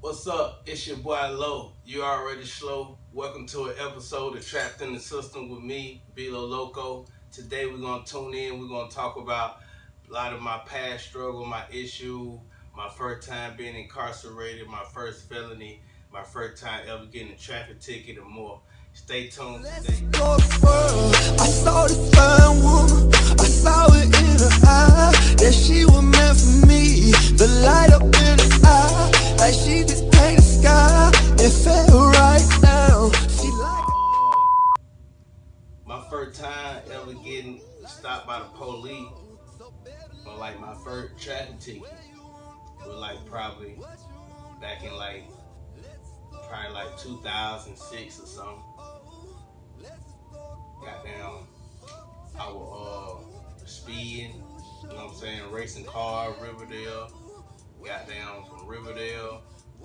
What's up? It's your boy Low. You already slow. Welcome to an episode of Trapped in the System with me, BEELO Loco. Today we're going to tune in. We're going to talk about a lot of my past struggle, my issue, my first time being incarcerated, my first felony, my first time ever getting a traffic ticket and more. Stay tuned today. I saw this fine woman, I saw it in her eye, that she was meant for me, the light up in her eye, like she just painted the sky, it fell right down. She My first time ever getting stopped by the police, or like my first traffic ticket, was like probably back in probably like 2006 or something. Goddamn, I was speeding, you know what I'm saying, racing car, Riverdale, goddamn from Riverdale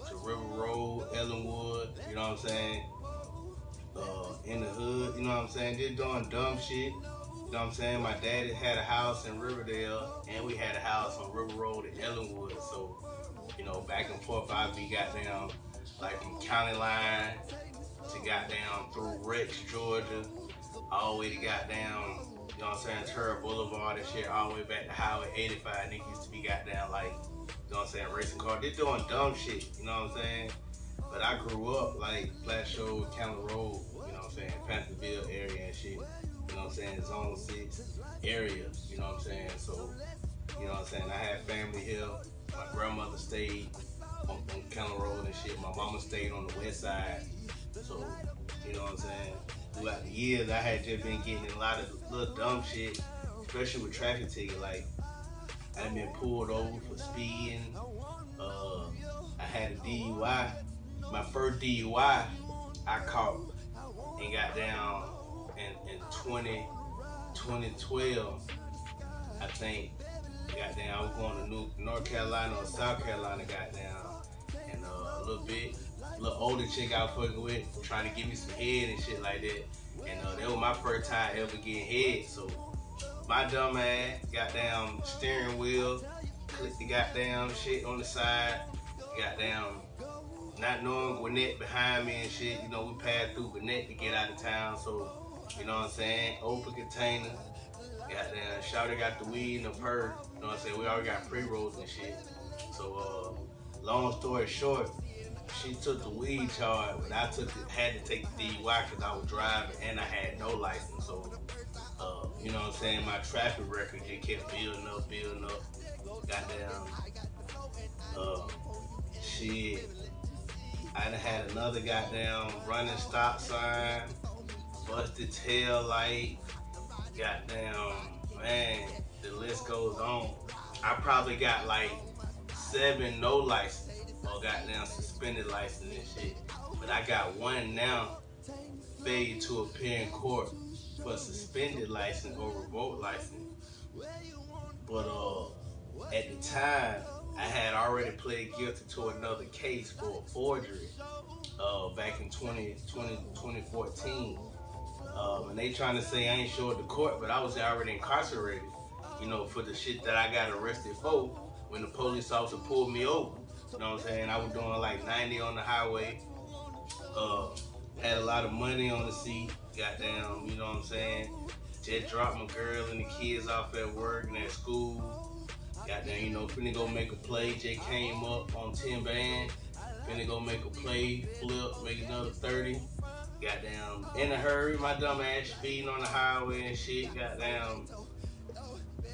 to River Road, Ellenwood, you know what I'm saying, in the hood, you know what I'm saying, just doing dumb shit, you know what I'm saying. My daddy had a house in Riverdale, and we had a house on River Road in Ellenwood, so, you know, back and forth I'd be goddamn, like from County Line to goddamn through Rex, Georgia, all the way to goddamn, you know what I'm saying, Turner Boulevard and shit, all the way back to Highway 85. Niggas used to be goddamn like, you know what I'm saying, racing car. They're doing dumb shit, you know what I'm saying? But I grew up like Flat Show, County Road, you know what I'm saying, Pantherville area and shit, you know what I'm saying, Zone 6 area, you know what I'm saying? So, you know what I'm saying, I had family here. My grandmother stayed on County Road and shit. My mama stayed on the west side. So, you know what I'm saying? Throughout the years, I had just been getting in a lot of little dumb shit, especially with traffic tickets. Like, I had been pulled over for speeding. I had a DUI. My first DUI, I caught and got down in 2012, I think. Got down, I was going to North Carolina or South Carolina, got down, and a little older chick I was fucking with, trying to give me some head and shit like that. And that was my first time ever getting head. So my dumb ass got down steering wheel, clicked the goddamn shit on the side, got down, not knowing Gwinnett behind me and shit. You know, we passed through Gwinnett to get out of town. So, you know what I'm saying, open container. Goddamn, Shawty got the weed in the purse, you know what I'm saying, we already got pre-rolls and shit. So, long story short, she took the weed charge, but I had to take the DUI because I was driving and I had no license. So, you know what I'm saying, my traffic record just kept building up. Goddamn, shit, I done had another goddamn running stop sign, busted tail light. Goddamn, man, the list goes on. I probably got like 7 no license or goddamn suspended license and shit. But I got one now, failure to appear in court for suspended license or revoked license. But at the time, I had already pled guilty to another case for a forgery back in 2014. And they trying to say I ain't showed the court, but I was already incarcerated, you know, for the shit that I got arrested for when the police officer pulled me over. You know what I'm saying? I was doing like 90 on the highway, had a lot of money on the seat, goddamn, you know what I'm saying? Just dropped my girl and the kids off at work and at school. Goddamn, you know, finna go make a play, just came up on 10 band, finna go make a play, flip, make another 30. Goddamn, in a hurry, my dumb ass speeding on the highway and shit, goddamn,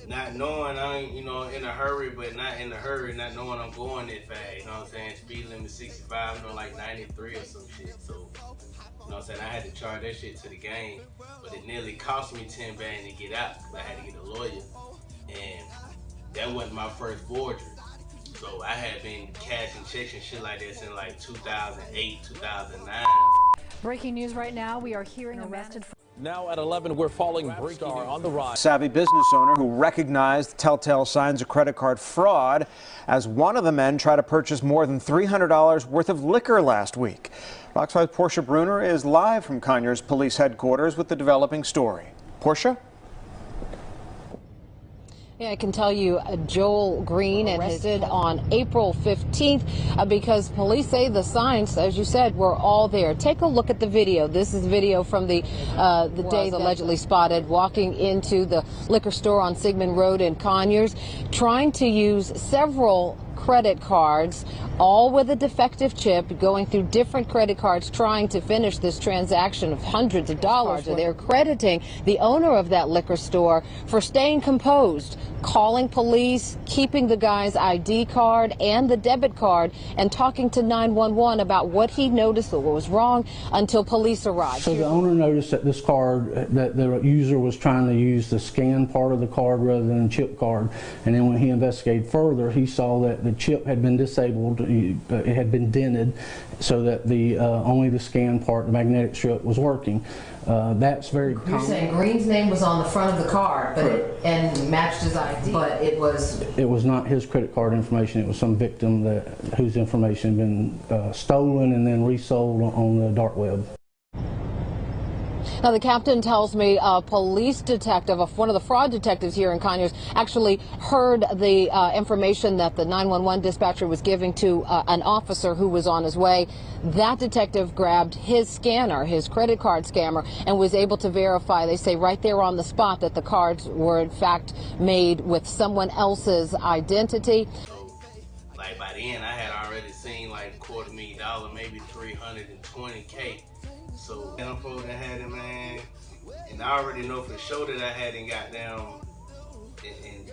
not knowing I ain't, you know, in a hurry, but not in a hurry, not knowing I'm going that fast, you know what I'm saying, speed limit 65, you know, like 93 or some shit, so, you know what I'm saying, I had to charge that shit to the game, but it nearly cost me 10 band to get out, because I had to get a lawyer, and that wasn't my first forgery. So I had been cashing checks and shit like this in like 2008, 2009. Breaking news right now, we are hearing arrested. Now at 11, we're following breaking news on the rise. Savvy business owner who recognized telltale signs of credit card fraud as one of the men tried to purchase more than $300 worth of liquor last week. Fox 5's Portia Bruner is live from Conyers Police Headquarters with the developing story. Portia? Yeah, I can tell you Joel Green arrested on April 15th because police say the signs, as you said, were all there. Take a look at the video. This is video from the day allegedly spotted walking into the liquor store on Sigmund Road in Conyers, trying to use several credit cards, all with a defective chip, going through different credit cards, trying to finish this transaction of hundreds of dollars. They're crediting the owner of that liquor store for staying composed, calling police, keeping the guy's ID card and the debit card, and talking to 911 about what he noticed or what was wrong until police arrived. So the owner noticed that this card, that the user was trying to use the scan part of the card rather than the chip card, and then when he investigated further, he saw that the chip had been disabled, it had been dented, so that the only the scan part, the magnetic strip, was working. That's very common. You're saying Green's name was on the front of the card, but and matched his ID, but it was not his credit card information. It was some victim whose information had been stolen and then resold on the dark web. Now, the captain tells me a police detective, one of the fraud detectives here in Conyers, actually heard the information that the 911 dispatcher was giving to an officer who was on his way. That detective grabbed his scanner, his credit card scanner, and was able to verify, they say right there on the spot, that the cards were in fact made with someone else's identity. Like by then, I had already seen like $250,000, maybe $320K. So them folks that had it, man, and I already know for sure that I hadn't got down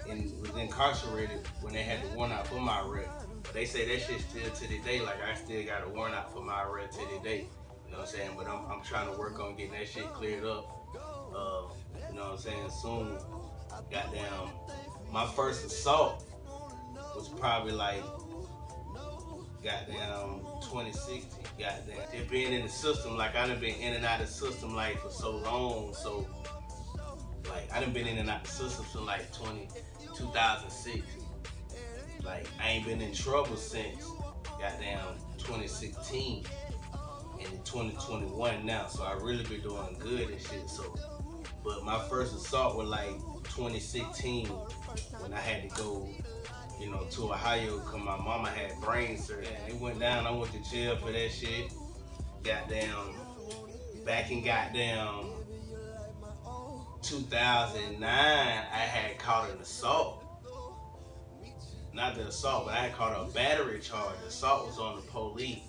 and was incarcerated when they had the warrant out for my arrest. They say that shit still to the day, like I still got a warrant out for my arrest to the day. You know what I'm saying? But I'm trying to work on getting that shit cleared up. You know what I'm saying? Soon. Goddamn, my first assault was probably like goddamn 2016. Goddamn, it being in the system, like I done been in and out of the system like for so long, so like I done been in and out of the system since like 2006. Like I ain't been in trouble since goddamn 2016 and in 2021 now, so I really been doing good and shit. So, but my first assault was like 2016 when I had to go, you know, to Ohio because my mama had brain surgery. It went down, I went to jail for that shit. Goddamn, back in goddamn 2009, I had caught an assault. Not the assault, but I had caught a battery charge. The assault was on the police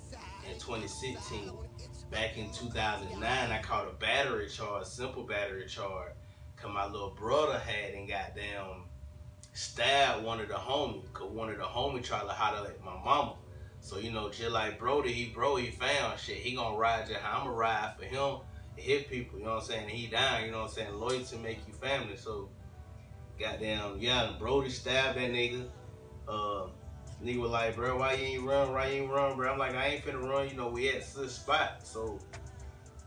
in 2016. Back in 2009, I caught a battery charge, simple battery charge, because my little brother had and goddamn stabbed one of the homies, because one of the homies tried to holler at my mama. So, you know, just like Brody, he found shit. He gonna ride just how I'm gonna ride for him and hit people, you know what I'm saying? And he down, you know what I'm saying? Loyalty make you family. So, goddamn, yeah, Brody stabbed that nigga. Nigga was like, bro, why you ain't run, bro? I'm like, I ain't finna run, you know, we at this spot. So,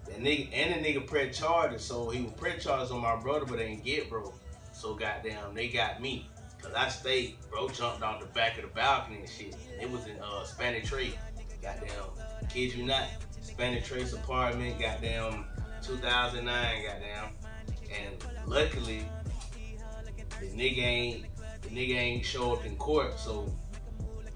that nigga, and the nigga pressed charges. So, he was pressed charges on my brother, but they didn't get bro. So, goddamn, they got me. Cause I stayed, bro jumped on the back of the balcony and shit. It was in Spanish Trace, goddamn, kid you not, Spanish Trace apartment, goddamn, 2009, goddamn. And luckily, the nigga ain't show up in court, so,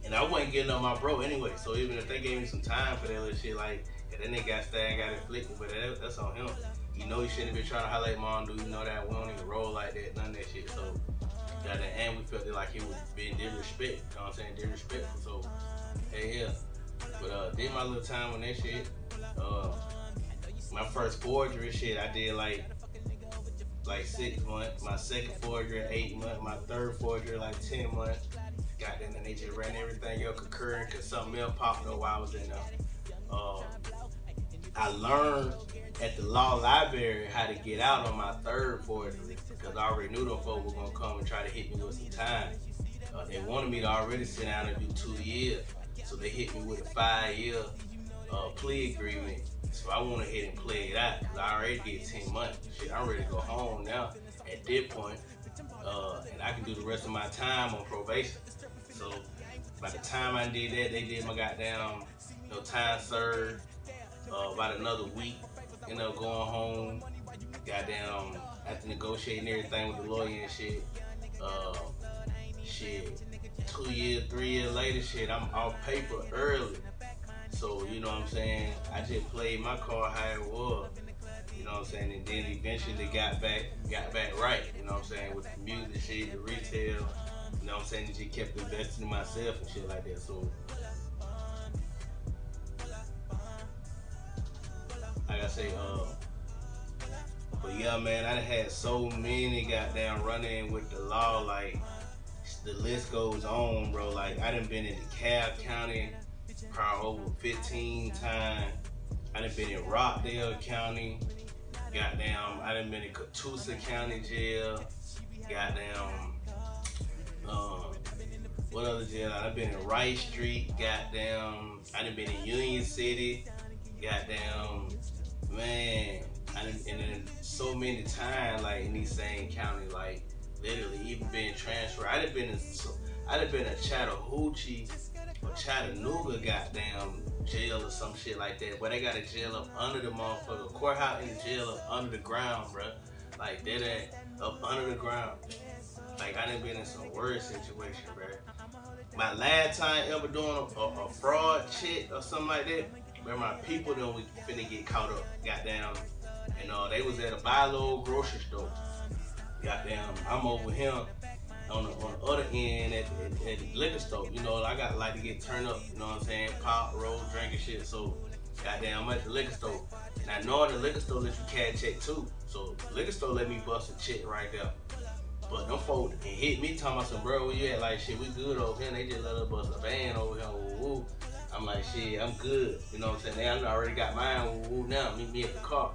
and I wasn't getting on my bro anyway, so even if they gave me some time for that little shit, like, if that nigga got stabbed, got inflicted, but that's on him. You know he shouldn't be trying to holler at mom, do you know that? We don't even roll like that, none of that shit, so. And we felt it like he was being disrespectful, you know what I'm saying, disrespectful, so, hey, yeah. But did my little time on that shit. My first forgery shit, I did like 6 months. My second forgery, 8 months. My third forgery, like 10 months. Goddamn, and they just ran everything up concurrent because something else popped up while I was in there. I learned at the law library how to get out on my third forgery because I already knew them folks were gonna come and try to hit me with some time. They wanted me to already sit down and do 2 years, so they hit me with a 5-year plea agreement. So I went ahead and play it out because I already did 10 months. Shit, I'm ready to go home now at this point, and I can do the rest of my time on probation. So by the time I did that, they did my goddamn time served. About another week, ended up going home. Goddamn, after negotiating everything with the lawyer and shit, Shit, 2 years, 3 years later, shit, I'm off paper early. So, you know what I'm saying? I just played my card how it was. You know what I'm saying? And then eventually got back right. You know what I'm saying? With the music shit, the retail. You know what I'm saying? And just kept investing in myself and shit like that. So, like I say, but yeah, man, I done had so many goddamn run-in with the law, like, the list goes on, bro. Like, I done been in DeKalb County probably over 15 times. I done been in Rockdale County. Goddamn, I done been in Catoosa County Jail. Goddamn, what other jail? I done been in Rice Street. Goddamn, I done been in Union City. Goddamn, man, I done, and then so many times, like, in these same counties, like, literally even being transferred. I done been in Chattahoochee or Chattanooga goddamn jail or some shit like that, where they got a jail up under the motherfucker courthouse and the jail up under the ground, bro. Like, they that up under the ground. Like, I done been in some worse situation, bro. My last time ever doing a fraud shit or something like that, where my people then we finna get caught up, goddamn. And they was at a BEELO grocery store. Goddamn, I'm over here on the other end at the liquor store. You know, I got like to get turned up, you know what I'm saying? Pop, roll, drink and shit. So, goddamn, I'm at the liquor store. And I know the liquor store let you cash check too. So, the liquor store let me bust a check right there. But them folks hit me talking about some, bro, where you at? Like, shit, we good over here. And they just let us bust a van over here. Woo, woo. I'm like, shit, I'm good. You know what I'm saying? I already got mine. Woo, woo, now meet me at the car.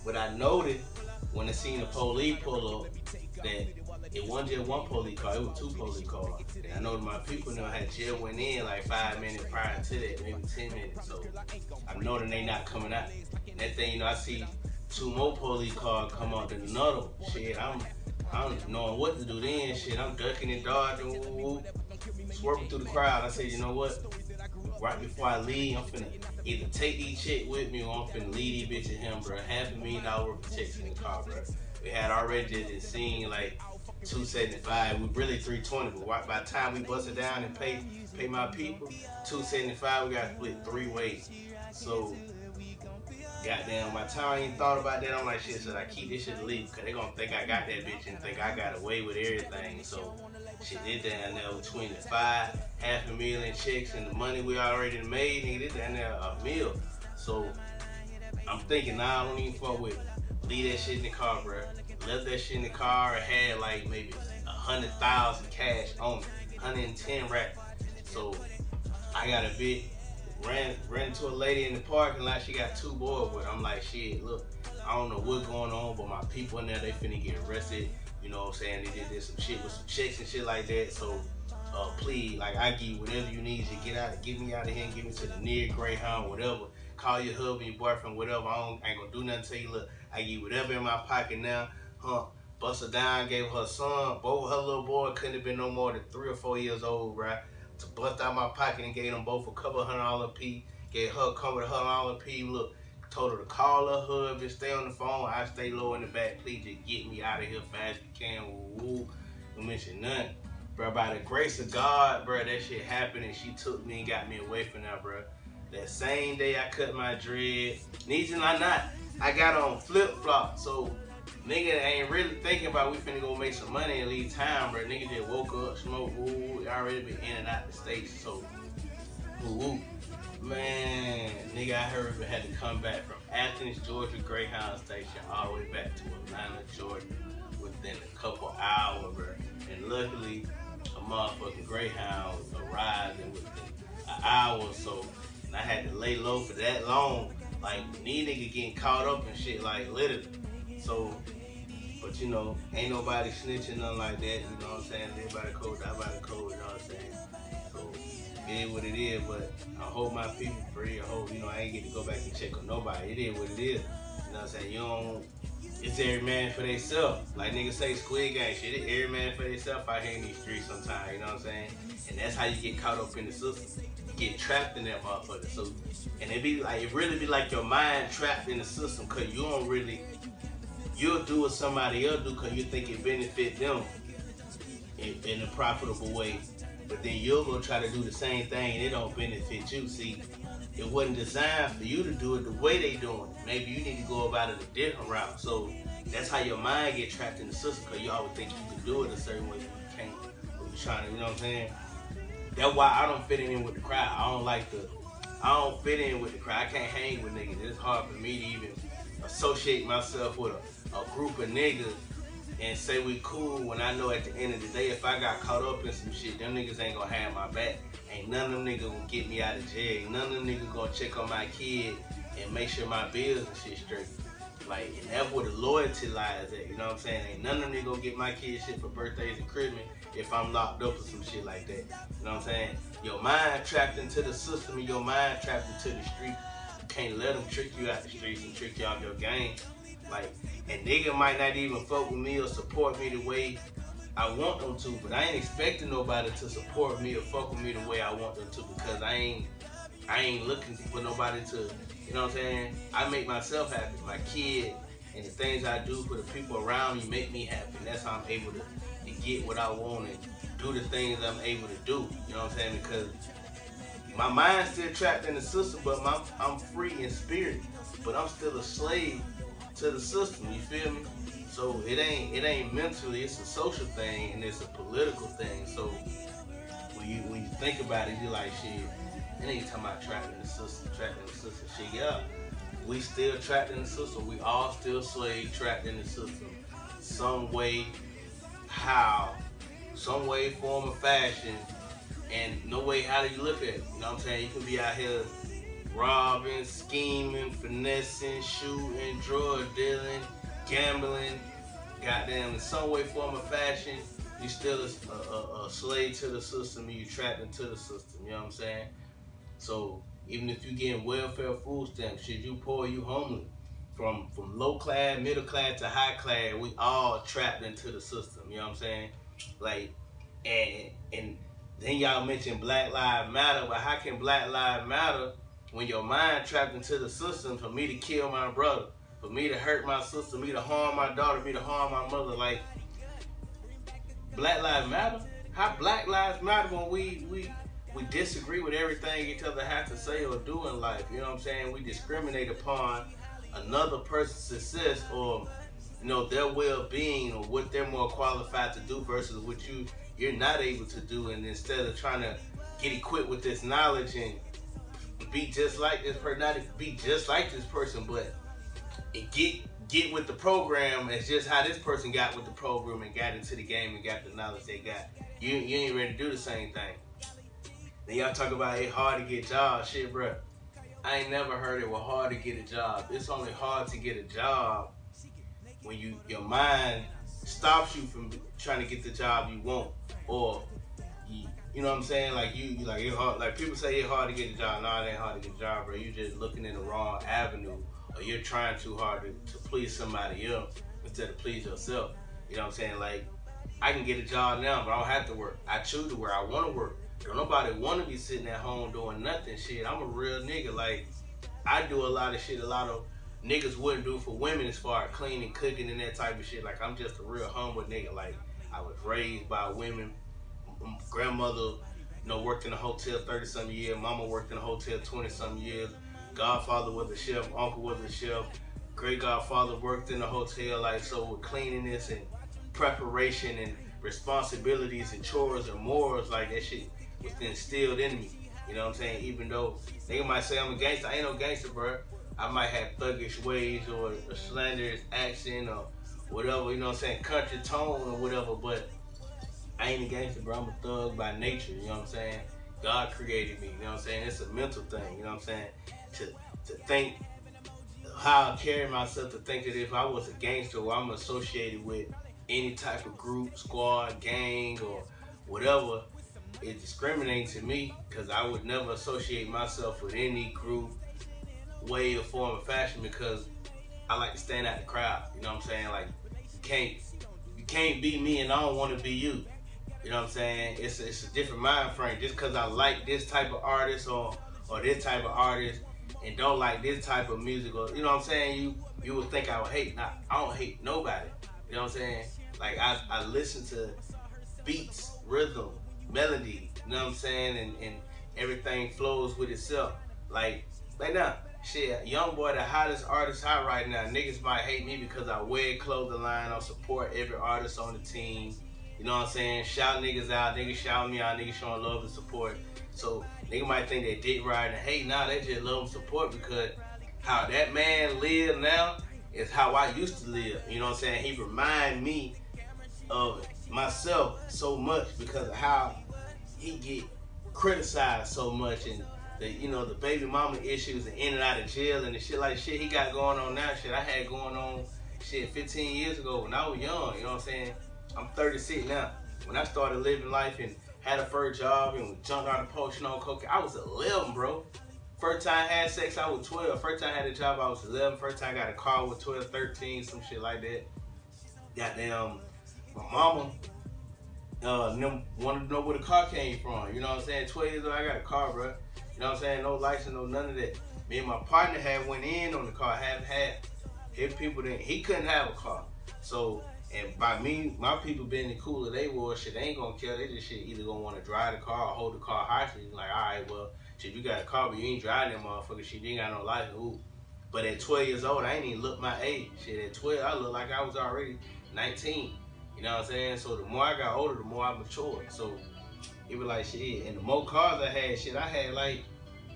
But I noticed when I seen the police pull up that it wasn't just one police car, it was 2 police cars. And I know that my people now had just went in like 5 minutes prior to that, maybe 10 minutes. So I know that they not coming out. And that thing, I see 2 more police cars come out than another. Shit, I'm knowing what to do then. Shit, I'm ducking and dodging, woo, swerving through the crowd. I said, you know what? Right before I leave, I'm finna either take these checks with me or I'm finna leave these bitches him, bro. $500,000 worth of checks in the car, bro. We had already just seen like $275. We really $320, but by the time we bust it down and pay my people $275, we got split 3 ways. So, goddamn, by the time I even thought about that, I'm like, shit, should I keep this shit to leave? Cause they gonna think I got that bitch and think I got away with everything. So, shit, they down there between the $500,000 checks and the money we already made, nigga, they down there a meal. So, I'm thinking, nah, I don't even fuck with it. Leave that shit in the car, bro. Left that shit in the car. I had like maybe 100,000 cash on me, 110 racks. So I got a bit, ran into a lady in the parking lot. She got 2 boys with her. I'm like, shit, look, I don't know what's going on, but my people in there, they finna get arrested. You know what I'm saying? They did some shit with some checks and shit like that. So please, like, I give you whatever you need to get me out of here and get me to the near Greyhound, whatever. Call your husband, your boyfriend, whatever. I ain't gonna do nothing to you. Look, I give you whatever in my pocket now. Bust her down, gave her son. Both her little boy couldn't have been no more than 3 or 4 years old, right? To bust out my pocket and gave them both a couple $100 apiece. Gave her a couple $100 apiece. Look, told her to call her husband, stay on the phone. I stay low in the back. Please just get me out of here fast as you can. Woo. Don't mention nothing. Bro, by the grace of God, bro, that shit happened and she took me and got me away from that, bro. That same day I cut my dread. Needs or not, I got on flip-flop. So, nigga ain't really thinking about we finna go make some money and leave town, bro. Nigga just woke up, smoked, woo, already been in and out the state. So, woo. Man, nigga, I heard we had to come back from Athens, Georgia, Greyhound Station, all the way back to Atlanta, Georgia, within a couple hours, bro. And luckily, a motherfucking Greyhound arrived within an hour or so. And I had to lay low for that long. Like, these niggas getting caught up and shit, like, literally. So, but you know, ain't nobody snitching, nothing like that. You know what I'm saying? Live by the code, die by the code, you know what I'm saying? So, it is what it is, but I hope my people free. I hope, you know, I ain't get to go back and check on nobody. It is what it is. You know what I'm saying? You don't, it's every man for themselves. Like niggas say Squid Game shit, it's every man for themselves out here in these streets sometimes, you know what I'm saying? And that's how you get caught up in the system. You get trapped in that motherfucker. So, and it be like, it really be like your mind trapped in the system cause you don't really, you'll do what somebody else do cause you think it benefit them. in a profitable way. But then you'll go try to do the same thing and it don't benefit you. See, it wasn't designed for you to do it the way they doing it. Maybe you need to go about it a different route. So that's how your mind get trapped in the system, because you always think you can do it a certain way, but you can't. Or you trying to, you know what I'm saying? That's why I don't fit in with the crowd. I don't fit in with the crowd. I can't hang with niggas. It's hard for me to even associate myself with a group of niggas and say we cool when I know at the end of the day, if I got caught up in some shit, them niggas ain't gonna have my back. Ain't none of them niggas gonna get me out of jail. Ain't none of them niggas gonna check on my kid and make sure my bills and shit straight. Like, and that's where the loyalty lies at, you know what I'm saying? Ain't none of them niggas gonna get my kid shit for birthdays and Christmas if I'm locked up or some shit like that. You know what I'm saying? Your mind trapped into the system and your mind trapped into the street. You can't let them trick you out the streets and trick you off your game. Like, and nigga might not even fuck with me or support me the way I want them to, but I ain't expecting nobody to support me or fuck with me the way I want them to, because I ain't looking for nobody to, you know what I'm saying? I make myself happy. My kid and the things I do for the people around me make me happy. And that's how I'm able to get what I want and do the things I'm able to do. You know what I'm saying? Because my mind's still trapped in the system, but I'm free in spirit, but I'm still a slave to the system, you feel me? So it ain't mentally, it's a social thing and it's a political thing. So when you think about it, you're like, shit, it ain't talking about trapped in the system, shit. Yeah, we still trapped in the system. We all still slaves trapped in the system. Some way, how, some way, form, or fashion, and no way how do you look at it. You know what I'm saying? You can be out here robbing, scheming, finessing, shooting, drug dealing, gambling, goddamn, in some way, form, or fashion, you still a slave to the system and you trapped into the system, you know what I'm saying? So even if you getting welfare food stamps, shit, you poor, you homeless, from low class, middle class to high class, we all trapped into the system, you know what I'm saying? Like, and then y'all mentioned Black Lives Matter, but how can Black Lives Matter when your mind trapped into the system for me to kill my brother, for me to hurt my sister, me to harm my daughter, me to harm my mother? Like, Black Lives Matter? How Black Lives Matter when we disagree with everything each other has to say or do in life? You know what I'm saying? We discriminate upon another person's success or, you know, their well-being or what they're more qualified to do versus what you're not able to do. And instead of trying to get equipped with this knowledge and be just like this person, not be just like this person, but get with the program as just how this person got with the program and got into the game and got the knowledge they got. You ain't ready to do the same thing. Then y'all talk about it hard to get jobs. Shit, bro. I ain't never heard it was hard to get a job. It's only hard to get a job when your mind stops you from trying to get the job you want, or you know what I'm saying? Like you like it's hard. Like people say it's hard to get a job. No, it ain't hard to get a job, bro. You just looking in the wrong avenue, or you're trying too hard to please somebody else instead of please yourself. You know what I'm saying? Like, I can get a job now, but I don't have to work. I choose to work. I want to work. Don't nobody want to be sitting at home doing nothing. Shit, I'm a real nigga. Like, I do a lot of shit a lot of niggas wouldn't do for women as far as cleaning, cooking, and that type of shit. Like, I'm just a real humble nigga. Like, I was raised by women. Grandmother, you know, worked in a hotel 30-something years. Mama worked in a hotel 20-something years. Godfather was a chef. Uncle was a chef. Great godfather worked in a hotel. Like, so with cleanliness and preparation and responsibilities and chores and morals, like, that shit was instilled in me. You know what I'm saying? Even though they might say I'm a gangster, I ain't no gangster, bro. I might have thuggish ways or a slanderous accent or whatever, you know what I'm saying, country tone or whatever, but I ain't a gangster, bro. I'm a thug by nature, you know what I'm saying? God created me, you know what I'm saying? It's a mental thing, you know what I'm saying? To think how I carry myself, to think that if I was a gangster or I'm associated with any type of group, squad, gang, or whatever, it discriminates to me, because I would never associate myself with any group, way or form or fashion, because I like to stand out the crowd. You know what I'm saying? Like, you can't be me and I don't want to be you. You know what I'm saying? It's a different mind frame. Just because I like this type of artist or this type of artist and don't like this type of music, or, you know what I'm saying? You would think I would hate. I don't hate nobody. You know what I'm saying? Like, I listen to beats, rhythm, melody, you know what I'm saying, and everything flows with itself. Like now, shit, Young Boy, the hottest artist hot right now. Niggas might hate me because I wear clothing line, I support every artist on the team. You know what I'm saying? Shout niggas out, niggas shout me out, niggas showing love and support. So niggas might think they dick riding and hate. Nah, they just love and support because how that man live now is how I used to live. You know what I'm saying? He remind me of myself so much because of how he get criticized so much, and the, you know, the baby mama issues and in and out of jail and the shit like shit he got going on now. Shit I had going on shit 15 years ago when I was young. You know what I'm saying? I'm 36 now. When I started living life and had a first job and jumped out of potion on cocaine, I was 11, bro. First time I had sex, I was 12. First time I had a job, I was 11. First time I got a car with 12, 13, some shit like that. Goddamn, my mama wanted to know where the car came from. You know what I'm saying? 12 years old, I got a car, bro. You know what I'm saying? No license, no none of that. Me and my partner had went in on the car, his people didn't, he couldn't have a car. So, and by me, my people being the cooler they were, shit, they ain't gonna care. They just shit either gonna want to drive the car or hold the car hostage. Like, all right, well, shit, you got a car, but you ain't driving that motherfucker. Shit, you ain't got no license. Ooh. But at 12 years old, I ain't even look my age. Shit, at 12, I look like I was already 19. You know what I'm saying? So the more I got older, the more I matured. So it was like shit. And the more cars I had, shit, I had like,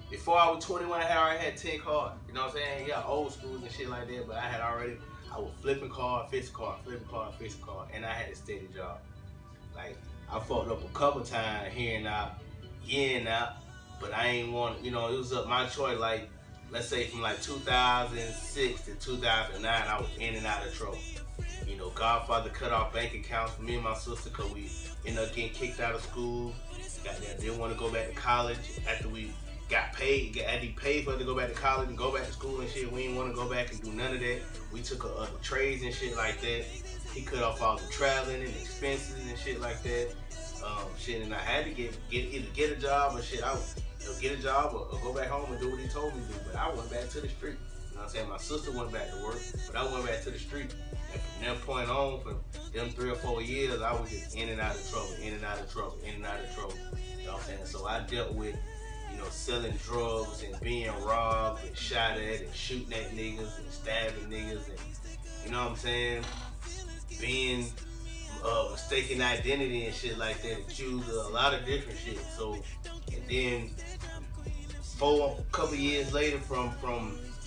before I was 21, I already had 10 cars. You know what I'm saying? Yeah, old schools and shit like that, but I was flipping car, fixing car, flipping car, fixing car, and I had a steady job. Like, I fucked up a couple times here and out, but I ain't want, you know, it was up my choice. Like, let's say from like 2006 to 2009, I was in and out of trouble. You know, Godfather cut off bank accounts for me and my sister because we ended up getting kicked out of school. Didn't want to go back to college after we got paid. After he paid for us to go back to college and go back to school and shit, we didn't want to go back and do none of that. We took other trades and shit like that. He cut off all the traveling and expenses and shit like that. Shit, and I had to either get a job or shit. I would get a job or go back home and do what he told me to do. But I went back to the street. You know what I'm saying? My sister went back to work, but I went back to the street. And from that point on, for them 3 or 4 years, I was just in and out of trouble, in and out of trouble, in and out of trouble. You know what I'm saying? So I dealt with, you know, selling drugs and being robbed and shot at and shooting at niggas and stabbing niggas and, you know what I'm saying, being mistaken identity and shit like that, accused of a lot of different shit. So, and then a couple years later, from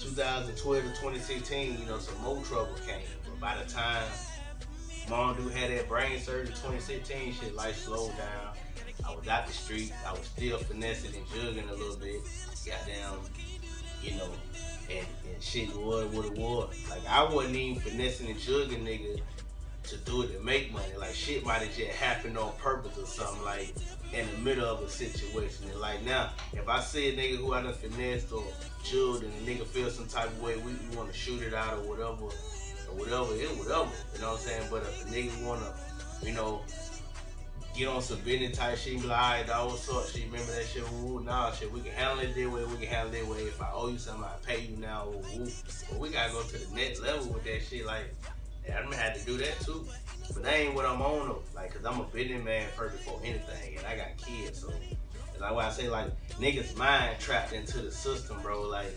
2012 to 2016, you know, some more trouble came. But by the time Mom dude had that brain surgery in 2016, shit, life slowed down. I was out the street. I was still finessing and jugging a little bit. Goddamn, you know, and shit was what it was. Like, I wasn't even finessing and jugging, nigga, to do it to make money. Like, shit might have just happened on purpose or something, like, in the middle of a situation. And like now, if I see a nigga who I done finessed or jugged and a nigga feel some type of way, we want to shoot it out or whatever, it's whatever. You know what I'm saying? But if a nigga want to, you know, get on some business type shit, be like, all right, dog, what's up? Shit, remember that shit? Ooh, nah, shit, we can handle it that way, we can handle it that way. If I owe you something, I pay you now. Ooh. But we gotta go to the next level with that shit. Like, yeah, I'm gonna have to do that too. But that ain't what I'm on though. Like, cause I'm a business man first before anything, and I got kids, so it's like what I say, like, niggas' mind trapped into the system, bro. Like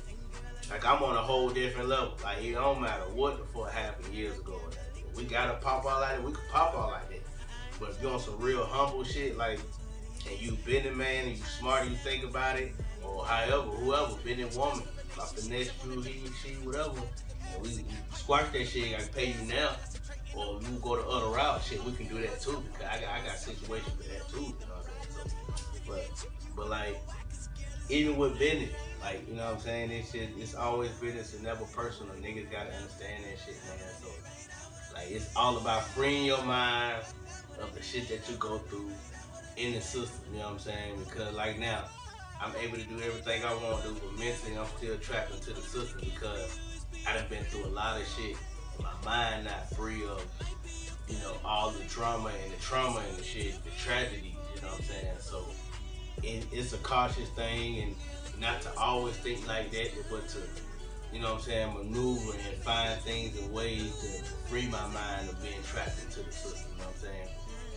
I'm on a whole different level. Like, it don't matter what the fuck happened years ago. We gotta pop all like that. We can pop all like that. But if you're on some real humble shit, like, and you business man and you smart and you think about it, or however, whoever, business woman, I finesse you, he, she, whatever, and we squash that shit, I can pay you now, or you go the other route, shit, we can do that too, because I got situations for that too, you know what I'm saying? So, but like, even with business, like, you know what I'm saying, it's always business and never personal. Niggas gotta understand that shit, man. So, like, it's all about freeing your mind of the shit that you go through in the system, you know what I'm saying? Because like now, I'm able to do everything I want to do, but mentally I'm still trapped into the system because I done been through a lot of shit and my mind not free of, you know, all the drama and the trauma and the shit, the tragedies, you know what I'm saying? So it's a cautious thing, and not to always think like that, but to, you know what I'm saying, maneuver and find things and ways to free my mind of being trapped into the system, you know what I'm saying?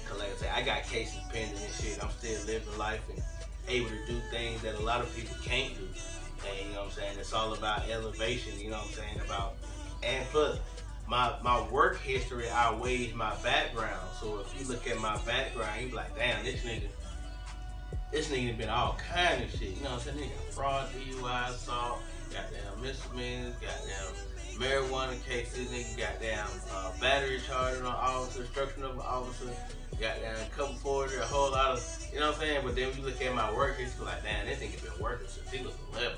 Cause like I say, I got cases pending and shit. I'm still living life and able to do things that a lot of people can't do. And you know what I'm saying? It's all about elevation, you know what I'm saying? And plus, my work history outweighs my background. So if you look at my background, you be like, damn, this nigga been all kind of shit. You know what I'm saying? Nigga fraud, DUI, assault, goddamn misdemeanors, goddamn marijuana cases, nigga goddamn battery charge on officer, obstruction of an officer, goddamn couple forward, a whole lot of, you know what I'm saying? But then when you look at my work history, like, damn, this nigga been working since he was 11.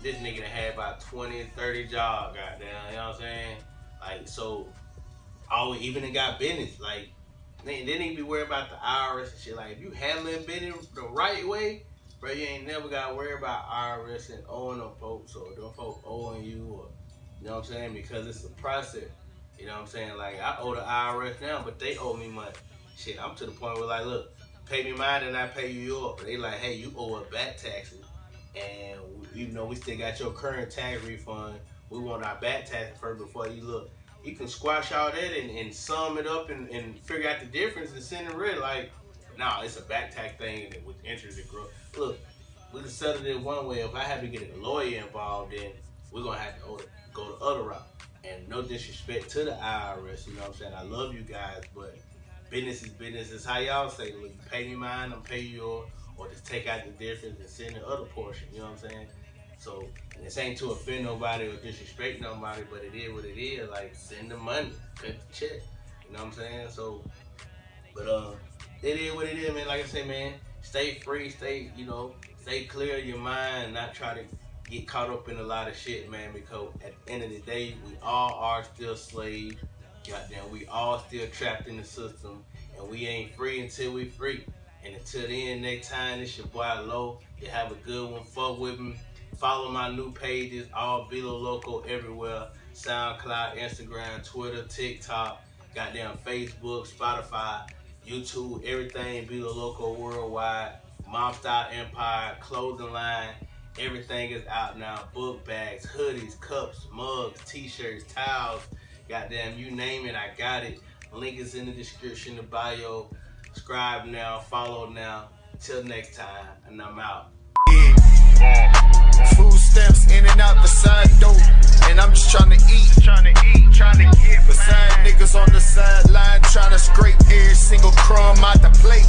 This nigga done had about 20 and 30 jobs, goddamn, you know what I'm saying? Like, so, even got business, like, they didn't even be worried about the IRS and shit. Like, if you handling business the right way, bro, you ain't never got to worry about IRS and owing them folks or them folks owing you, or, you know what I'm saying? Because it's a process, you know what I'm saying? Like, I owe the IRS now, but they owe me money. Shit, I'm to the point where, like, look, pay me mine and I pay you yours. But they like, hey, you owe us back taxes. And even though we still got your current tax refund, we want our back taxes first before you look. You can squash all that and sum it up and figure out the difference and send it real. Like, nah, it's a back tax thing with interest and growth. Look, we can settle it one way. If I have to get a lawyer involved, then we're going to have to go the other route. And no disrespect to the IRS, you know what I'm saying? I love you guys, but business is business. It's how y'all say, look, you pay me mine, I'm pay you yours, or just take out the difference and send the other portion, you know what I'm saying? So, this ain't to offend nobody or disrespect nobody, but it is what it is. Like, send the money, cut the check, you know what I'm saying? So, but it is what it is, man. Like I said, man, stay free, stay clear of your mind, not try to get caught up in a lot of shit, man, because at the end of the day, we all are still slaves. Goddamn, we all still trapped in the system, and we ain't free until we free. And until then, next time, it's your boy Low. You have a good one. Fuck with me. Follow my new pages, all BEELO Loco everywhere. SoundCloud, Instagram, Twitter, TikTok, goddamn Facebook, Spotify, YouTube, everything BEELO Loco worldwide. MobbStyleEmpire, clothing line, everything is out now. Book bags, hoodies, cups, mugs, t-shirts, towels, goddamn, you name it, I got it. Link is in the description, the bio. Subscribe now, follow now. Till next time, and I'm out. Food stamps in and out the side door, and I'm just trying to eat, trying to get beside niggas on the sideline, trying to scrape every single crumb out the plate.